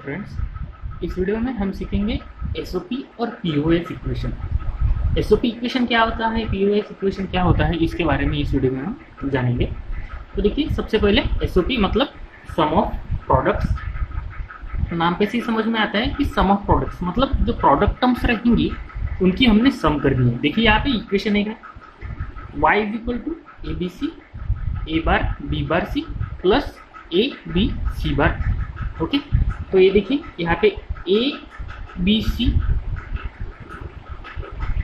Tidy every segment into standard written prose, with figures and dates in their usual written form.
Friends, इस video में हम सीखेंगे एसओपी और पीओएस इक्वेशन। एसओपी इक्वेशन क्या होता है, पीओएस इक्वेशन क्या होता है, इसके बारे में इस वीडियो में हम जानेंगे। तो देखिए, सबसे पहले एसओपी मतलब सम ऑफ प्रोडक्ट्स। नाम पे से ही समझ में आता है कि सम ऑफ प्रोडक्ट्स मतलब जो प्रोडक्ट टर्म्स रहेंगी उनकी हमने सम करनी है। देखिए यहाँ पे इक्वेशन है y is equal to A B C A bar B bar C plus A B C bar. Okay, तो ये देखिए यहाँ पे ए बी सी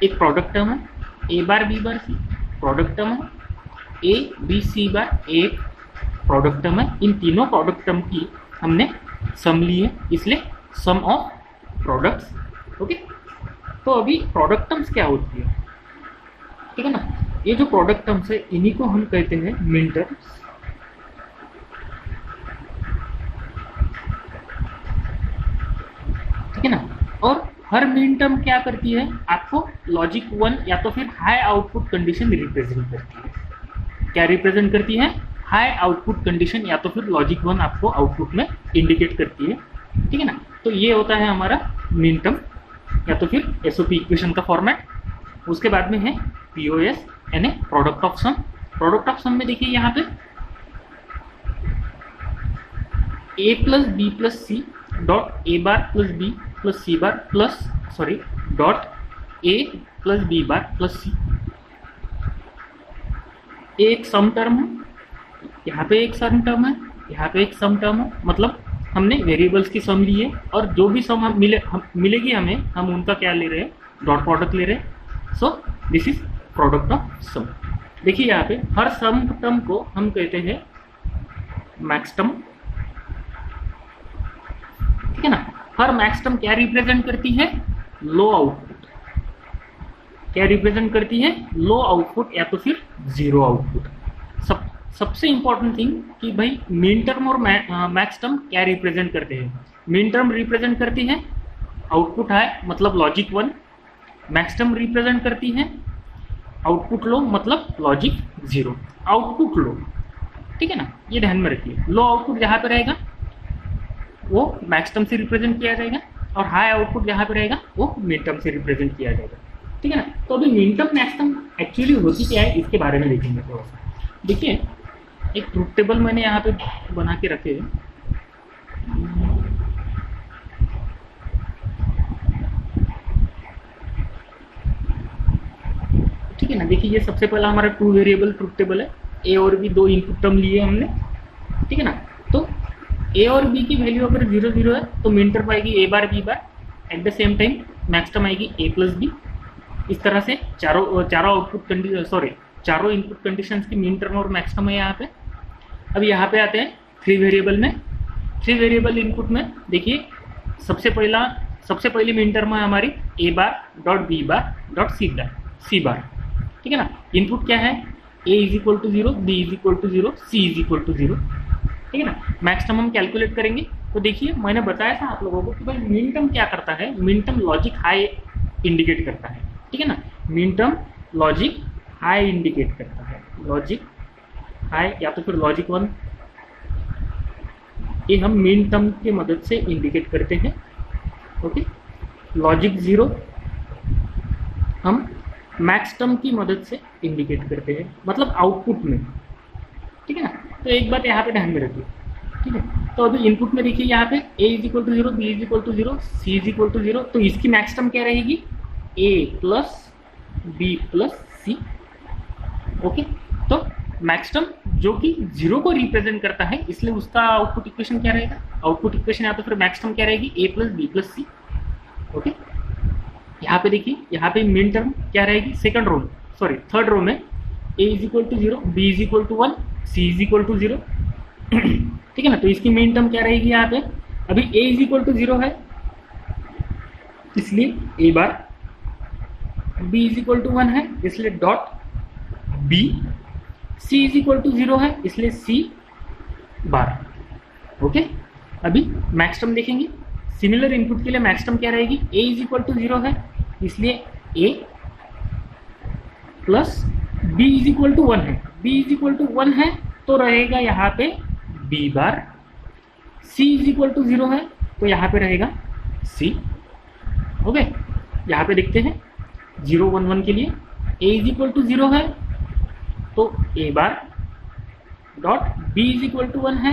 एक प्रोडक्ट टर्म है, ए बार बी बार सी प्रोडक्ट टर्म है, ए बी सी बार एक प्रोडक्ट टर्म है। इन तीनों प्रोडक्ट टर्म की हमने सम ली है, इसलिए सम ऑफ प्रोडक्ट्स। ओके, तो अभी प्रोडक्ट टर्म्स क्या होती है, ठीक है ना। ये जो प्रोडक्ट टर्म्स है इन्हीं को हम कहते हैं मिन टर्म्स। ठीक है ना। और हर मिन टर्म क्या करती है, आपको लॉजिक 1 या तो फिर हाई आउटपुट कंडीशन रिप्रेजेंट करती है। क्या रिप्रेजेंट करती है? हाई आउटपुट कंडीशन या तो फिर लॉजिक 1 आपको आउटपुट में इंडिकेट करती है। ठीक है ना। तो ये होता है हमारा मिन टर्म या तो फिर एसओपी इक्वेशन का फॉर्मेट। उसके बाद में है पीओएस यानी product of sum. Product of sum में देखिए यहाँ पे A plus B plus C dot A bar plus B plus C bar plus dot A plus B bar plus C एक सम टर्म है, यहाँ पे एक सम टर्म है, यहाँ पे एक सम टर्म है। मतलब हमने वेरिएबल्स की सम ली है और जो भी सम मिलेगी हमें, हम उनका क्या ले रहे हैं, डॉट प्रोडक्ट ले रहे हैं। So this is product of sum. देखिए यहाँ पे हर सम टर्म को हम कहते हैं मैक्स टर्म। ठीक है ना। हर मैक्स टर्म क्या रिप्रेजेंट करती है? Low output. क्या रिप्रेजेंट करती है? लो आउटपुट या तो फिर जीरो आउटपुट। सबसे इंपॉर्टेंट थिंग कि भाई मिन टर्म और मैक्स टर्म क्या रिप्रेजेंट करते हैं। मिन टर्म रिप्रेजेंट करती है आउटपुट हाई मतलब लॉजिक 1। मैक्स टर्म रिप्रेजेंट करती है आउटपुट लो मतलब लॉजिक 0। आउटपुट लो, ठीक है ना, ये ध्यान में रखिए। लो आउटपुट जहाँ पे रहेगा वो मैक्स टर्म से रिप्रेजेंट किया जाएगा और हाई आउटपुट जहाँ पे रहेगा वो मिन टर्म से रिप्रेजेंट किया जाएगा। ठीक है ना। तो अभी min term max term actually होती क्या है, इसके बारे में देखेंगे थोड़ा सा। देखिए, एक ट्रुथ टेबल मैंने यहाँ पे बना के रखे हैं। ठीक है ना। देखिए, ये सबसे पहला हमारा 2 वेरिएबल ट्रुथ टेबल है। ए और बी दो इनपुट टर्म लिए हमने। ठीक है ना। तो ए और बी की वैल्यू अगर 0 0 है तो मिन टर्म आएगी A bar B bar. At the same time max term आएगी ए प्लस बी। इस तरह से चारों इनपुट कंडीशंस की मिन टर्म और मैक्स टर्म है यहाँ पे। अब यहाँ पे आते हैं 3 वेरिएबल में। 3 वेरिएबल इनपुट में देखिए, सबसे पहली मिन टर्म है हमारी A bar dot B bar dot C bar. ठीक है ना। इनपुट क्या है? A is equal to 0, B is equal to 0, C is equal to 0। ठीक है ना। मैक्स टर्म हम कैलकुलेट करेंगे। तो देखिए, मैंने बताया था आप लोगों को कि भाई मिन टर्म क्या करता है। Min term logic high indicate करता है। ठीक है ना। Min term logic high indicate करता है। लॉजिक हाई या तो फिर लॉजिक 1, ये हम मिन टर्म की मदद से इंडिकेट करते हैं। ओके। लॉजिक 0 हम मैक्स टर्म की मदद से इंडिकेट करते हैं, मतलब आउटपुट में। ठीक है ना। तो एक बात यहाँ पे ध्यान में रखिए। ठीक है। तो अभी इनपुट में देखिए यहाँ पे A is equal to 0, B is equal to 0, C is equal to 0। तो इसकी मैक्स टर्म क्या रहेगी? A plus B plus C. Okay. तो मैक्स टर्म जो कि 0 को रिप्रेजेंट करता है, इसलिए उसका आउटपुट इक्वेशन क्या रहेगा? आउटपुट इक्वेशन या तो फिर मैक्स टर्म क्या रहेगी? A plus B plus C. Okay. यहाँ पे देखिए, यहाँ पे मिन टर्म क्या रहेगी? थर्ड रो में A is equal to 0, B is equal to 1, C is equal to 0। ठीक है ना। तो इसकी मिन टर्म क्या रहेगी यहाँ पे? अभी ए इज इक्वल टू 0 है इसलिए A bar, B is equal to 1 है इसलिए dot B, C is equal to 0 है इसलिए सी बार। ओके। अभी मैक्स टर्म देखेंगे। सिमिलर इनपुट के लिए मैक्स टर्म क्या रहेगी? ए इज इक्वल टू 0 है इसलिए A plus B is equal to 1 है। बी इज इक्वल टू 1 है तो रहेगा यहाँ पे B bar. C is equal to 0 है तो यहाँ पे रहेगा C। ओके, यहाँ पे देखते हैं 0 1 1 के लिए a इज इक्वल टू 0 है तो a bar dot b is equal to 1 है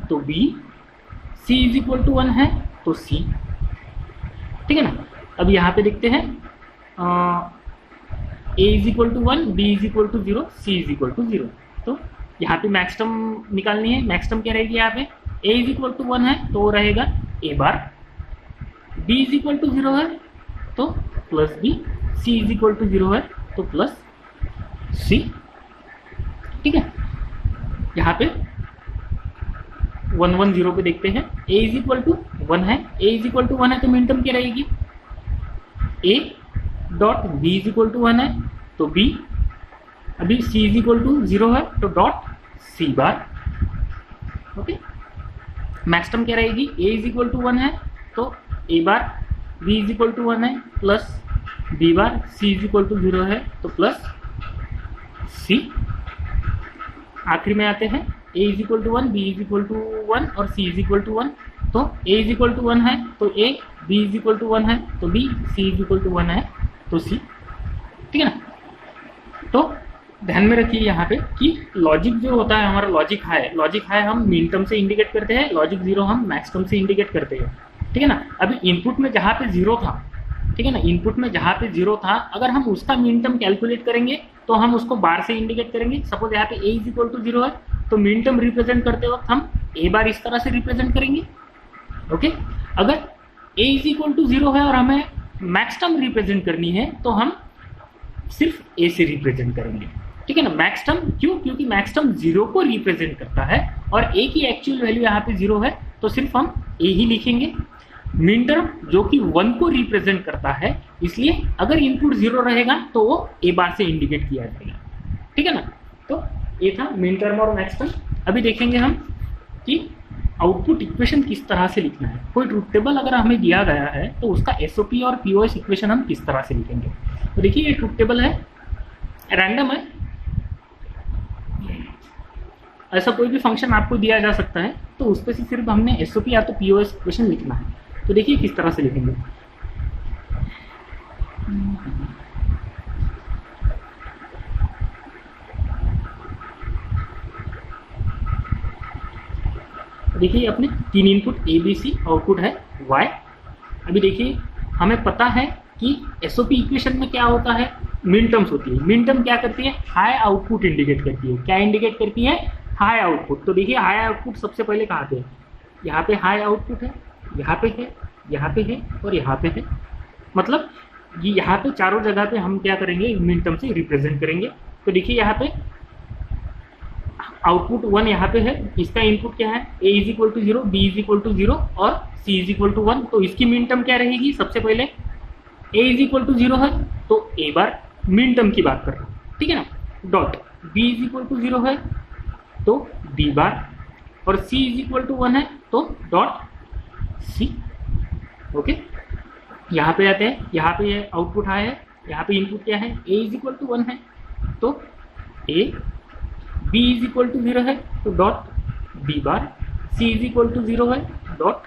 तो b, c is equal to 1 है तो c। ठीक है ना। अब यहाँ पे देखते हैं a is equal to 1, b is equal to 0, c is equal to 0। तो यहाँ पे मैक्सटर्म निकालनी है। मैक्सटर्म क्या रहेगी यहाँ पे, a इज इक्वल टू 1 है तो रहेगा a bar, b is equal to 0 है तो plus b, c is equal to 0 है तो प्लस c। ठीक है, यहाँ पे 1 1 0 पे देखते हैं a इज इक्वल टू 1 है, a इज इक्वल टू 1 है तो मिन टर्म क्या रहेगी, a dot b is equal to 1 है तो b, अभी c इज इक्वल टू 0 है तो dot c bar. Okay, maxterm क्या रहेगी, a इज इक्वल टू 1 है तो a bar, b is equal to 1 है plus b bar, c is equal to 0 है तो प्लस c। आखिरी में आते हैं a is equal to 1, b is equal to 1 और c इज इक्वल टू 1। तो a इज इक्वल टू 1 है तो a, b is equal to 1 है तो b, c is equal to 1 है तो c। ठीक है ना। तो ध्यान में रखिए यहाँ पे कि लॉजिक जो होता है हमारा लॉजिक हाई हम मिन टर्म से इंडिकेट करते हैं, लॉजिक जीरो हम मैक्स टर्म से इंडिकेट करते हैं। ठीक है ना। अभी इनपुट में जहाँ पे जीरो था, ठीक है ना, इनपुट में जहाँ पे जीरो था अगर हम उसका मिन टर्म कैलकुलेट करेंगे तो हम उसको बार से इंडिकेट करेंगे। सपोज यहाँ पे a इज इक्वल टू 0 है तो मिन टर्म रिप्रेजेंट करते वक्त हम a बार इस तरह से रिप्रेजेंट करेंगे। ओके, अगर a इज इक्वल टू 0 है और हमें मैक्स टर्म रिप्रेजेंट करनी है तो हम सिर्फ a से रिप्रेजेंट करेंगे। ठीक है ना। मैक्स टर्म क्यों, क्योंकि मैक्स टर्म 0 को रिप्रेजेंट करता है और a की एक्चुअल वैल्यू यहाँ पे 0 है तो सिर्फ हम a ही लिखेंगे। मिन टर्म जो कि 1 को रिप्रेजेंट करता है, इसलिए अगर इनपुट 0 रहेगा तो वो a बार से इंडिकेट किया जाएगा। ठीक है ना। तो ये था मिन टर्म और मैक्स टर्म। अभी देखेंगे हम कि आउटपुट इक्वेशन किस तरह से लिखना है। कोई ट्रुथ टेबल अगर हमें दिया गया है तो उसका एसओपी और पीओएस इक्वेशन हम किस तरह से लिखेंगे। तो देखिए ये ट्रुथ टेबल है, रैंडम है, ऐसा कोई भी फंक्शन आपको दिया जा सकता है तो उस पर से सिर्फ हमने एसओपी या तो पीओएस इक्वेशन लिखना है। तो देखिए किस तरह से लिखेंगे। देखिए अपने 3 input A B C, output है y। अभी देखिए हमें पता है कि एसओपी इक्वेशन में क्या होता है, मिन टर्म्स होती है। मिन टर्म क्या करती है, हाई आउटपुट इंडिकेट करती है। क्या इंडिकेट करती है, हाई आउटपुट। तो देखिए हाई आउटपुट सबसे पहले कहाँ पे है, यहाँ पे हाई आउटपुट है, यहाँ पे है, यहाँ पे है और यहाँ पे है। मतलब ये यहाँ पे चारों जगह पे हम क्या करेंगे, मिन टर्म से रिप्रेजेंट करेंगे। तो देखिए यहाँ पे आउटपुट 1 यहाँ पे है, इसका इनपुट क्या है, a is equal to 0, b is equal to 0 और c इज इक्वल टू 1। तो इसकी मिन टर्म क्या रहेगी, सबसे पहले a इज इक्वल टू 0 है तो a बार, मिन टर्म की बात कर रहा हूँ, ठीक है ना, dot b is equal to 0 है तो b बार और c इज इक्वल टू 1 है तो डॉट c। ओके, यहाँ पे आते हैं, यहाँ पे आउटपुट आया है, यहाँ पे इनपुट क्या है, a इज इक्वल टू 1 है तो a, b is equal to 0 है तो dot b bar, c is equal to 0 है डॉट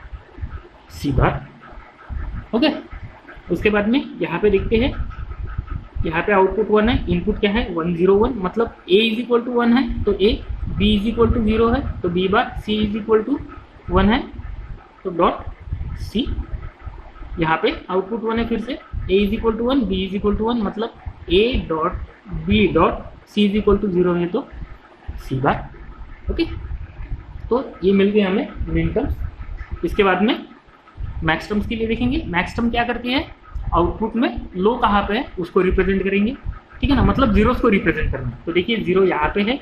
c बार। ओके, उसके बाद में यहाँ पे देखते हैं, यहाँ पे आउटपुट 1 है, इनपुट क्या है 1 0 1, मतलब a इज इक्वल टू 1 है तो a, b is equal to 0 है तो b bar, c is equal to 1 है तो डॉट c। यहाँ पे आउटपुट 1 है, फिर से a is equal to 1, b is equal to 1, मतलब a dot b dot c is equal to 0 है तो c बार। ओके, तो ये मिल गए हमें मिन टर्म्स। इसके बाद में मैक्स टर्म्स के लिए देखेंगे। मैक्स टर्म क्या करती है, आउटपुट में लो कहाँ पे है उसको रिप्रेजेंट करेंगे, ठीक है ना, मतलब जीरोस को रिप्रेजेंट करना है। तो देखिए 0 यहाँ पे है,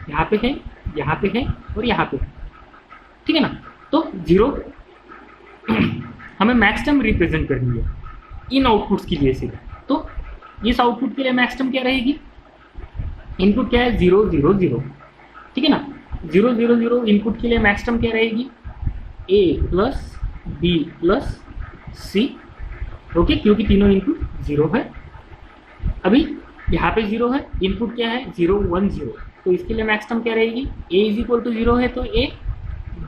यहाँ पे है, यहाँ पे है और यहाँ पे है, ठीक है ना। तो 0 हमें मैक्स टर्म रिप्रेजेंट करनी है इन आउटपुट्स के लिए सीधा। तो इस आउटपुट के लिए मैक्स टर्म क्या रहेगी, इनपुट क्या है 0 0 0, ठीक है ना। 0 0 0 इनपुट के लिए मैक्स टर्म क्या रहेगी, a plus b plus c। Okay, क्योंकि तीनों इनपुट 0 है। अभी यहाँ पे 0 है, इनपुट क्या है 0 1 0, तो इसके लिए मैक्स टर्म क्या रहेगी, a इज इक्वल टू 0 है तो a,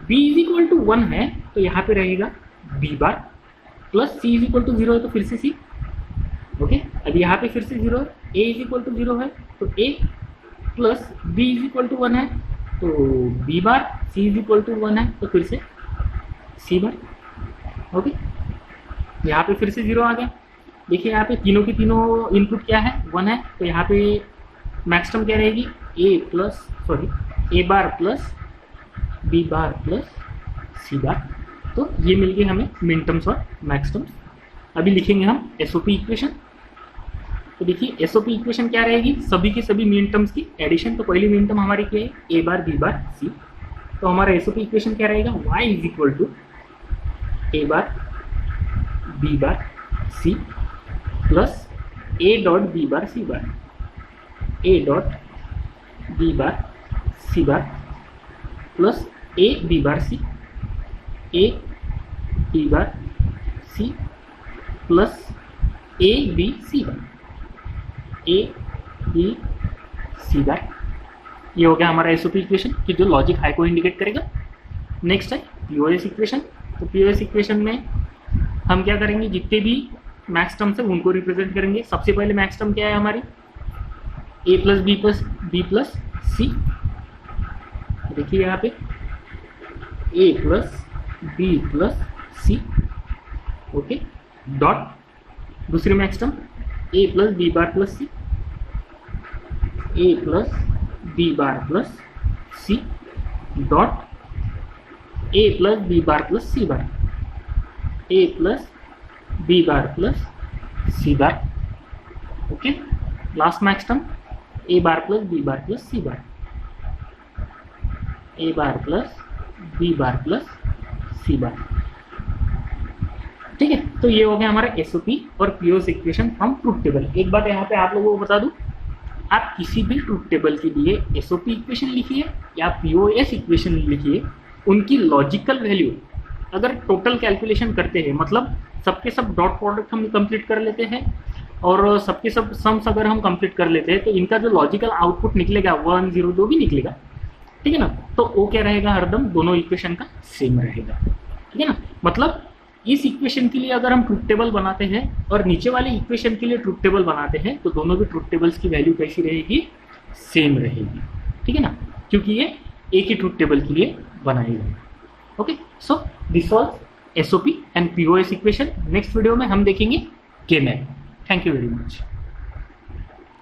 b is equal to 1 है तो यहाँ पे रहेगा b bar, plus c is equal to 0 है तो फिर से c। ओके, अब यहाँ पे फिर से 0 है, a इज इक्वल टू 0 है तो a, plus b is equal to 1 है तो b bar, c is equal to 1 है तो फिर से c बार। ओके, यहाँ पे फिर से 0 आ गया। देखिए यहाँ पे तीनों की तीनों इनपुट क्या है, 1 है, तो यहाँ पे मैक्स टर्म क्या रहेगी, a bar plus b bar plus c बार। तो ये मिल गए हमें मिन टर्म्स और मैक्स टर्म्स। अभी लिखेंगे हम एसओपी इक्वेशन। तो देखिए एसओपी इक्वेशन क्या रहेगी, सभी की सभी मिन टर्म्स की एडिशन। तो पहली मिन टर्म हमारी क्या है, a bar b bar c। तो हमारा एसओपी इक्वेशन क्या रहेगा, y is equal to a bar b bar c plus a dot b bar c bar, a dot b bar c bar plus a b bar c, a b bar c plus a b c bar, a b c bar. ये हो गया हमारा SOP equation कि जो logic high को indicate करेगा। Next है POS equation. तो पीओएस इक्वेशन में हम क्या करेंगे, जितने भी मैक्स टर्म्स है उनको रिप्रेजेंट करेंगे। सबसे पहले मैक्स टर्म क्या है हमारी, a plus b plus c। देखिए यहाँ पे a plus b plus c, okay, dot दूसरी max term a plus b bar plus c, a plus b bar plus c dot a plus b bar plus c bar, a plus b bar plus c bar. Okay, last max term a bar plus b bar plus c bar, a bar plus b bar plus c bar. ठीक है, तो ये हो गया हमारा SOP और POS equation from truth table. एक बात यहाँ पे आप लोगों को बता दूं, आप किसी भी ट्रूथ टेबल के लिए एसओपी इक्वेशन लिखिए या पीओएस इक्वेशन लिखिए, उनकी लॉजिकल वैल्यू अगर टोटल कैलकुलेशन करते हैं, मतलब सबके सब डॉट प्रोडक्ट हम कंप्लीट कर लेते हैं और सबके सब सम्स अगर हम कंप्लीट कर लेते हैं, तो इनका जो लॉजिकल आउटपुट निकलेगा 1 0 जो भी निकलेगा, ठीक है ना, तो वो क्या रहेगा, हरदम दोनों इक्वेशन का सेम रहेगा। ठीक है ना, मतलब इस इक्वेशन के लिए अगर हम ट्रूथ टेबल बनाते हैं और नीचे वाले इक्वेशन के लिए ट्रूथ टेबल बनाते हैं, तो दोनों भी ट्रूथ टेबल्स की वैल्यू कैसी रहेगी, सेम रहेगी। ठीक है ना, क्योंकि ये एक ही ट्रूथ टेबल के लिए बनाई गई। Okay, so this was SOP and POS equation. Next video में हम देखेंगे के map. Thank you very much.